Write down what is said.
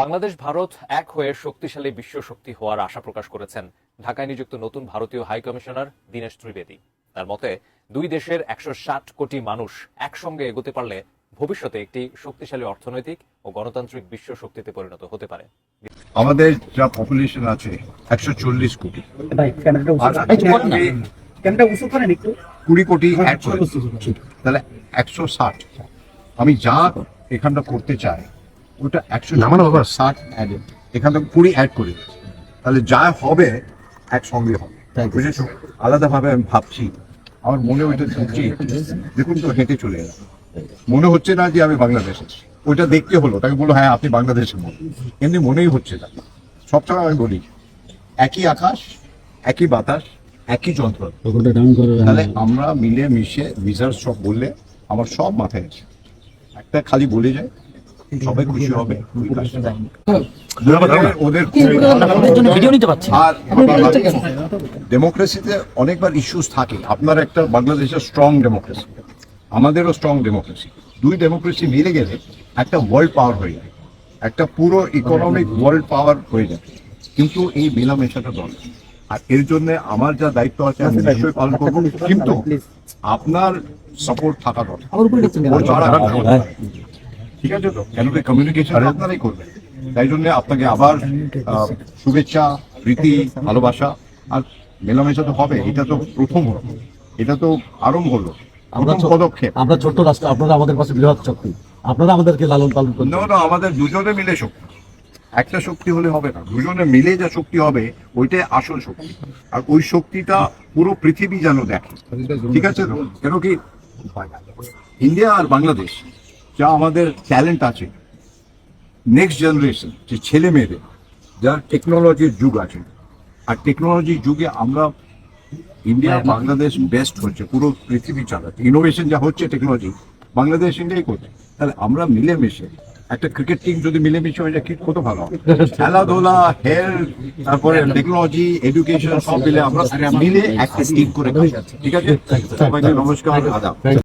বাংলাদেশ ভারত এক হয়ে শক্তিশালী বিশ্ব শক্তি হওয়ার আশা প্রকাশ করেছেন ঢাকায় নিযুক্ত নতুন ভারতীয় হাই কমিশনার দীনেশ ত্রিবেদী। তার মতে দুই দেশের 160 কোটি মানুষ একসঙ্গে এগোতে পারলে ভবিষ্যতে একটি শক্তিশালী অর্থনৈতিক ও গণতান্ত্রিক বিশ্ব শক্তিতে পরিণত হতে পারে। আমাদের যা পপুলেশন আছে 140 কোটি, 20 কোটি অ্যাড করে, তাহলে 160। আমি যা এখানটা করতে চাই ওটা 160 এখানটা 20 অ্যাড করে, তাহলে যা হবে একসঙ্গে হবে। বুঝেছো? আলাদাভাবে আমি ভাবছি, আমার মনে ওইটা হচ্ছে, দেখুন তো হেঁটে চলে এলাম, মনে হচ্ছে না যে আমি বাংলাদেশে। ওইটা দেখতে হলো, তাকে বললো হ্যাঁ আপনি বাংলাদেশের মতো, এমনি মনেই হচ্ছে না। সবসময় আমি বলি একই আকাশ, একই বাতাস, একই যন্ত্র। তাহলে আমরা মিলে মিশে ভিসার সব বললে আমার সব মাথায় আছে, একটা খালি বলে যায় সবাই খুশি হবে। ওদের আর ডেমোক্রেসিতে অনেকবার ইস্যুস থাকে। আপনার একটা বাংলাদেশের স্ট্রং ডেমোক্রেসি, আমাদেরও স্ট্রং ডেমোক্রেসি, দুই ডেমোক্রেসি মিলে গেলে একটা ওয়ার্ল্ড পাওয়ার হয়ে যায়, একটা পুরো ইকোনমিক ওয়ার্ল্ড পাওয়ার হয়ে যায়। কিন্তু এই মেলামেশাটা দরকার, আর এর জন্য আমার যা দায়িত্ব আছে আমি নিশ্চয়ই পালন করবো, কিন্তু আপনার সাপোর্ট থাকা দরকার। ঠিক আছে তো? কেন কি কমিউনিকেশন আপনারাই করবেন। তাই জন্য আপনাকে আবার শুভেচ্ছা, প্রীতি, ভালোবাসা। আর মেলামেশা তো হবে, এটা তো প্রথম হলো, এটা তো আরম্ভ হলো, পদক্ষেপ। আমরা ছোট্ট রাষ্ট্র, আপনারা আমাদের পাশে বৃহৎ শক্তি, আপনারা আমাদেরকে লালন পালন করুন। না, আমাদের দুজনে মিলে শক্তি, একটা শক্তি হলে হবে না, দুজনে মিলে যা শক্তি হবে ওইটাই আসল শক্তি। আর ওই শক্তিটা পুরো পৃথিবী যেন দেখে। ঠিক আছে তো? কেন কি ইন্ডিয়া আর বাংলাদেশ যা আমাদের ট্যালেন্ট আছে, নেক্সট জেনারেশন যে ছেলে মেয়েদের, যার টেকনোলজির যুগ আছে, আর টেকনোলজির যুগে আমরা ইন্ডিয়া বাংলাদেশ বেস্ট হচ্ছে, পুরো পৃথিবী চালাচ্ছে। ইনোভেশন যা হচ্ছে টেকনোলজি, বাংলাদেশ ইন্ডিয়াই করছে। তাহলে আমরা মিলেমিশে একটা ক্রিকেট টিম যদি মিলেমিশে হয়ে যায়, কত ভালো হবে। খেলাধুলা, হেলথ, তারপরে টেকনোলজি, এডুকেশন সব মিলে আমরা মিলে একটা টিম করে। ঠিক আছে, সবাইকে নমস্কার, আদাব।